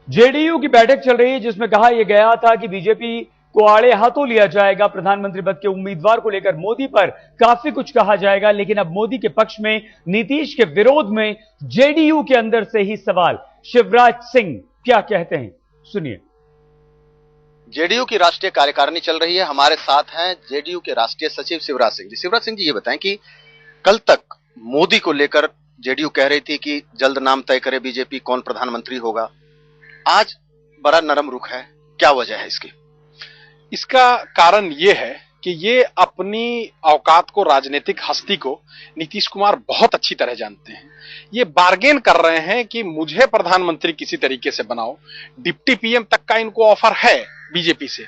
JDU की बैठक चल रही है जिसमें कहा यह गया था कि बीजेपी को आड़े हाथों लिया जाएगा। प्रधानमंत्री पद के उम्मीदवार को लेकर मोदी पर काफी कुछ कहा जाएगा, लेकिन अब मोदी के पक्ष में, नीतीश के विरोध में जेडीयू के अंदर से ही सवाल। शिवराज सिंह क्या कहते हैं, सुनिए। जेडीयू की राष्ट्रीय कार्यकारिणी चल रही है, हमारे साथ हैं जेडीयू के राष्ट्रीय सचिव शिवराज सिंह जी। शिवराज सिंह जी, ये बताएं कि कल तक मोदी को लेकर जेडीयू कह रही थी कि जल्द नाम तय करे बीजेपी, कौन प्रधानमंत्री होगा। आज बड़ा नरम रुख है, क्या वजह है इसकी? इसका कारण ये है कि ये अपनी औकात को, राजनीतिक हस्ती को नीतीश कुमार बहुत अच्छी तरह जानते हैं। ये बार्गेन कर रहे हैं कि मुझे प्रधानमंत्री किसी तरीके से बनाओ। डिप्टी पीएम तक का इनको ऑफर है बीजेपी से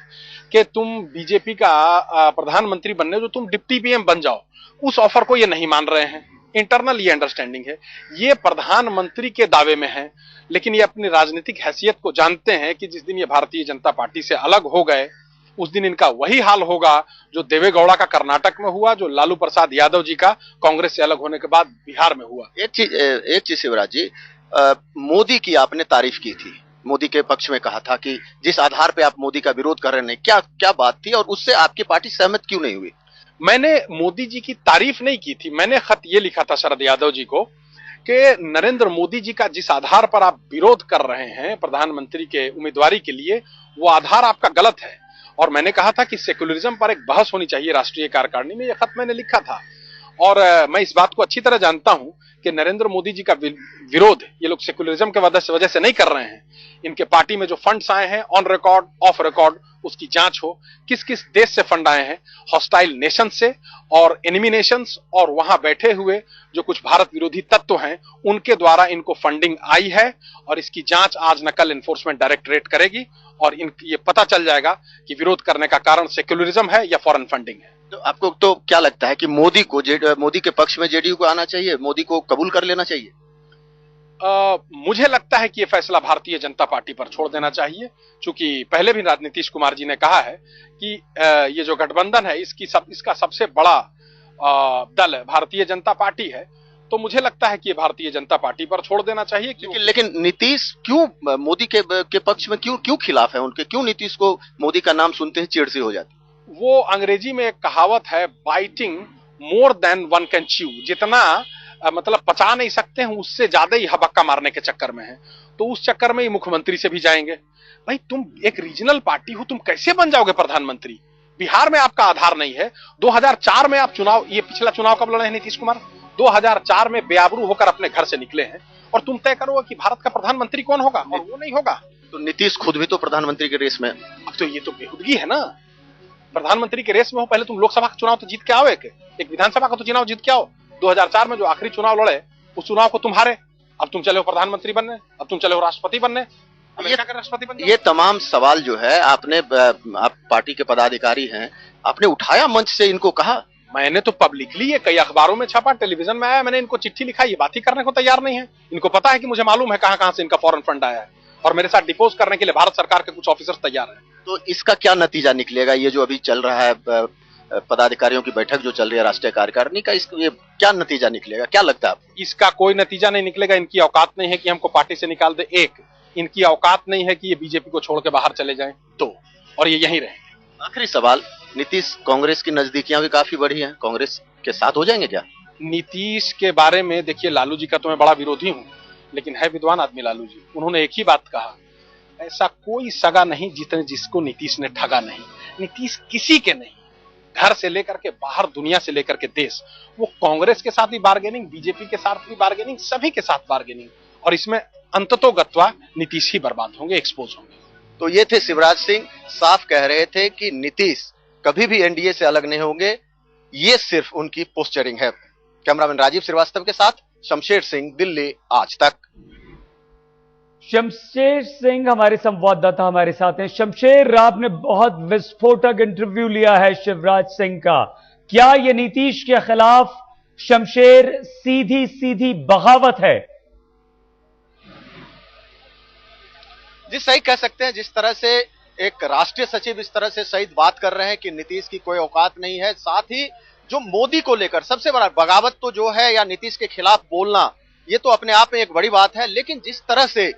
कि तुम बीजेपी का प्रधानमंत्री बनने जो तुम डिप्टी पीएम बन जाओ। उस ऑफर को ये नहीं मान रहे हैं। इंटरनल ये अंडरस्टैंडिंग है। ये प्रधानमंत्री के दावे में है, लेकिन ये अपनी राजनीतिक हैसियत को जानते हैं कि जिस दिन ये भारतीय जनता पार्टी से अलग हो गए उस दिन इनका वही हाल होगा जो देवेगौड़ा का कर्नाटक में हुआ, जो लालू प्रसाद यादव जी का कांग्रेस से अलग होने के बाद बिहार में हुआ। एक चीज शिवराज जी, मोदी की आपने तारीफ की थी, मोदी के पक्ष में कहा था कि जिस आधार पे आप मोदी का विरोध कर रहे हैं, क्या क्या बात थी और उससे आपकी पार्टी सहमत क्यों नहीं हुई? मैंने मोदी जी की तारीफ नहीं की थी, मैंने खत ये लिखा था शरद यादव जी को कि नरेंद्र मोदी जी का जिस आधार पर आप विरोध कर रहे हैं प्रधानमंत्री के उम्मीदवारी के लिए, वो आधार आपका गलत है। और मैंने कहा था कि सेक्युलरिज्म पर एक बहस होनी चाहिए राष्ट्रीय कार्यकारिणी में। यह खत मैंने लिखा था और मैं इस बात को अच्छी तरह जानता हूं कि नरेंद्र मोदी जी का विरोध ये लोग सेक्युलरिज्म के वजह से नहीं कर रहे हैं। इनके पार्टी में जो फंड्स आए हैं ऑन रिकॉर्ड, ऑफ रिकॉर्ड, उसकी जांच हो। किस किस देश से फंड आए हैं, हॉस्टाइल नेशन से और एनिमी नेशंस, और वहां बैठे हुए जो कुछ भारत विरोधी तत्व हैं उनके द्वारा इनको फंडिंग आई है। और इसकी जांच आज न कल एनफोर्समेंट डायरेक्टरेट करेगी और ये पता चल जाएगा कि विरोध करने का कारण सेक्युलरिज्म है या फॉरेन फंडिंग है। तो आपको तो क्या लगता है कि मोदी के पक्ष में जेडीयू को आना चाहिए, मोदी को कबूल कर लेना चाहिए? मुझे लगता है कि यह फैसला भारतीय जनता पार्टी पर छोड़ देना चाहिए, क्योंकि पहले भी नीतीश कुमार जी ने कहा है कि ये जो गठबंधन है इसका सबसे बड़ा दल भारतीय जनता पार्टी है। तो मुझे लगता है कि ये भारतीय जनता पार्टी पर छोड़ देना चाहिए। लेकिन नीतीश क्यों मोदी के पक्ष में क्यों खिलाफ है उनके? क्यों नीतीश को मोदी का नाम सुनते ही चिढ़ सी हो जाती? वो अंग्रेजी में एक कहावत है, biting more than one can chew. जितना मतलब पचा नहीं सकते हैं उससे ज्यादा ही हबक्का मारने के चक्कर में है। तो उस चक्कर में ही मुख्यमंत्री से भी जाएंगे। भाई तुम एक रीजनल पार्टी हो, तुम कैसे बन जाओगे प्रधानमंत्री? बिहार में आपका आधार नहीं है। 2004 में आप चुनाव, ये पिछला चुनाव कब लड़े हैं नीतीश कुमार? 2004 में बेआबरू होकर अपने घर से निकले हैं। और तुम तय करो कि भारत का प्रधानमंत्री कौन होगा, और वो नहीं होगा। तो नीतीश खुद भी तो प्रधानमंत्री के रेस में। अब तो ये तो बेखुदगी है ना। प्रधानमंत्री के रेस में हो, पहले तुम लोकसभा का चुनाव तो जीत के आओ, एक विधानसभा का तो चुनाव जीत के आओ। 2004 में जो आखिरी चुनाव लड़े उस चुनाव को तुम हारे। अब तुम चले हो प्रधानमंत्री बनने, अब तुम चले हो राष्ट्रपति बनने। राष्ट्रपति बनने ये तमाम सवाल जो है आपने, आप पार्टी के पदाधिकारी हैं, आपने उठाया मंच से, इनको कहा? मैंने तो पब्लिकली ये कई अखबारों में छपा, टेलीविजन में आया, मैंने इनको चिट्ठी लिखा। ये बात ही करने को तैयार नहीं है। इनको पता है कि मुझे मालूम है कहां से इनका फॉरेन फंड आया है और मेरे साथ डिपोज करने के लिए भारत सरकार के कुछ ऑफिसर्स तैयार हैं। तो इसका क्या नतीजा निकलेगा? ये जो अभी चल रहा है पदाधिकारियों की बैठक जो चल रही है राष्ट्रीय कार्यकारिणी का, ये क्या नतीजा निकलेगा, क्या लगता है आपको? इसका कोई नतीजा नहीं निकलेगा। इनकी औकात नहीं है कि हमको पार्टी से निकाल दे। इनकी औकात नहीं है कि ये बीजेपी को छोड़ के बाहर चले जाएं, तो और ये यहीं रहें। आखिरी सवाल, नीतीश कांग्रेस की नजदीकियां भी काफी बढ़ी हैं, कांग्रेस के साथ हो जाएंगे क्या? नीतीश के बारे में देखिए, लालू जी का तो मैं बड़ा विरोधी हूं, लेकिन है विद्वान आदमी लालू जी। उन्होंने एक ही बात कहा, ऐसा कोई सगा नहीं जिसको नीतीश ने ठगा नहीं। नीतीश किसी के नहीं, घर से लेकर के बाहर, दुनिया से लेकर के देश। वो कांग्रेस के साथ भी बार्गेनिंग, बीजेपी के साथ भी बार्गेनिंग, सभी के साथ बार्गेनिंग, और इसमें अंततोगत्वा नीतीश ही बर्बाद होंगे, एक्सपोज होंगे। तो ये थे शिवराज सिंह, साफ कह रहे थे कि नीतीश कभी भी एनडीए से अलग नहीं होंगे, ये सिर्फ उनकी पोस्चरिंग है। कैमरामैन राजीव श्रीवास्तव के साथ शमशेर सिंह, दिल्ली आज तक। शमशेर सिंह हमारे संवाददाता हमारे साथ हैं। शमशेर, आपने बहुत विस्फोटक इंटरव्यू लिया है शिवराज सिंह का। क्या यह नीतीश के खिलाफ, शमशेर, सीधी सीधी बगावत है? जी सही कह सकते हैं। जिस तरह से एक राष्ट्रीय सचिव इस तरह से सही बात कर रहे हैं कि नीतीश की कोई औकात नहीं है, साथ ही जो मोदी को लेकर सबसे बड़ा बगावत तो जो है, या नीतीश के खिलाफ बोलना, ये तो अपने आप में एक बड़ी बात है। लेकिन जिस तरह से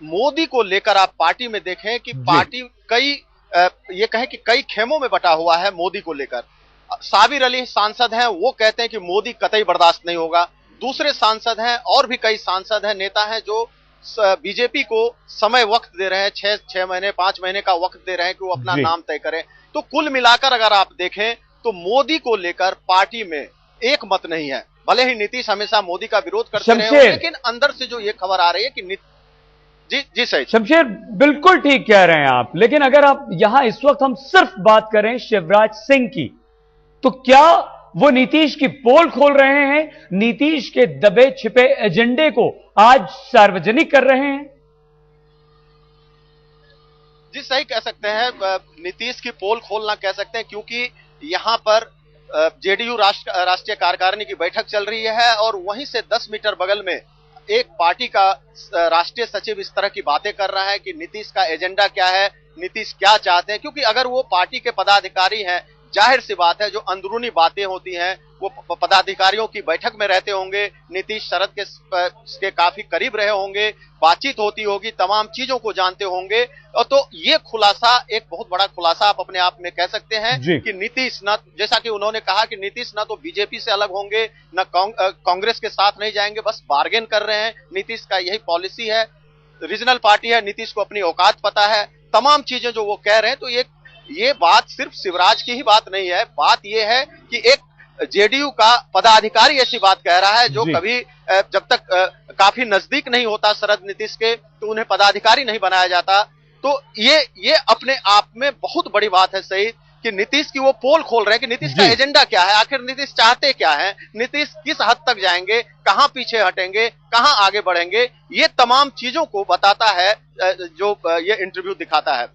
मोदी को लेकर आप पार्टी में देखें कि पार्टी ये कहें कि कई खेमों में बटा हुआ है मोदी को लेकर। साबिर अली सांसद हैं, वो कहते हैं कि मोदी कतई बर्दाश्त नहीं होगा। दूसरे सांसद हैं, और भी कई सांसद हैं, नेता हैं जो बीजेपी को समय वक्त दे रहे हैं, 6 महीने 5 महीने का वक्त दे रहे हैं कि वो अपना नाम तय करें। तो कुल मिलाकर अगर आप देखें तो मोदी को लेकर पार्टी में एक मत नहीं है। भले ही नीतीश हमेशा मोदी का विरोध करते रहे हो, लेकिन अंदर से जो ये खबर आ रही है कि जी सही शमशेर, बिल्कुल ठीक कह रहे हैं आप। लेकिन अगर आप यहां इस वक्त हम सिर्फ बात करें शिवराज सिंह की, तो क्या वो नीतीश की पोल खोल रहे हैं, नीतीश के दबे छिपे एजेंडे को आज सार्वजनिक कर रहे हैं? जी सही कह सकते हैं, नीतीश की पोल खोलना कह सकते हैं, क्योंकि यहां पर जेडीयू राष्ट्रीय कार्यकारिणी की बैठक चल रही है और वहीं से 10 मीटर बगल में एक पार्टी का राष्ट्रीय सचिव इस तरह की बातें कर रहा है कि नीतीश का एजेंडा क्या है, नीतीश क्या चाहते हैं। क्योंकि अगर वो पार्टी के पदाधिकारी हैं, जाहिर सी बात है जो अंदरूनी बातें होती हैं वो पदाधिकारियों की बैठक में रहते होंगे, नीतीश शरद के काफी करीब रहे होंगे, बातचीत होती होगी, तमाम चीजों को जानते होंगे। और तो ये खुलासा एक बहुत बड़ा खुलासा आप अपने आप में कह सकते हैं कि नीतीश ना, जैसा कि उन्होंने कहा कि नीतीश ना तो बीजेपी से अलग होंगे, ना कांग्रेस के साथ नहीं जाएंगे, बस बार्गेन कर रहे हैं। नीतीश का यही पॉलिसी है, रीजनल पार्टी है, नीतीश को अपनी औकात पता है, तमाम चीजें जो वो कह रहे हैं। तो ये बात सिर्फ शिवराज की ही बात नहीं है, बात ये है कि एक जेडीयू का पदाधिकारी ऐसी बात कह रहा है जो कभी जब तक काफी नजदीक नहीं होता शरद नीतीश के, तो उन्हें पदाधिकारी नहीं बनाया जाता। तो ये अपने आप में बहुत बड़ी बात है सही कि नीतीश की वो पोल खोल रहे हैं कि नीतीश का एजेंडा क्या है, आखिर नीतीश चाहते क्या है, नीतीश किस हद तक जाएंगे, कहां पीछे हटेंगे, कहां आगे बढ़ेंगे। ये तमाम चीजों को बताता है जो ये इंटरव्यू दिखाता है।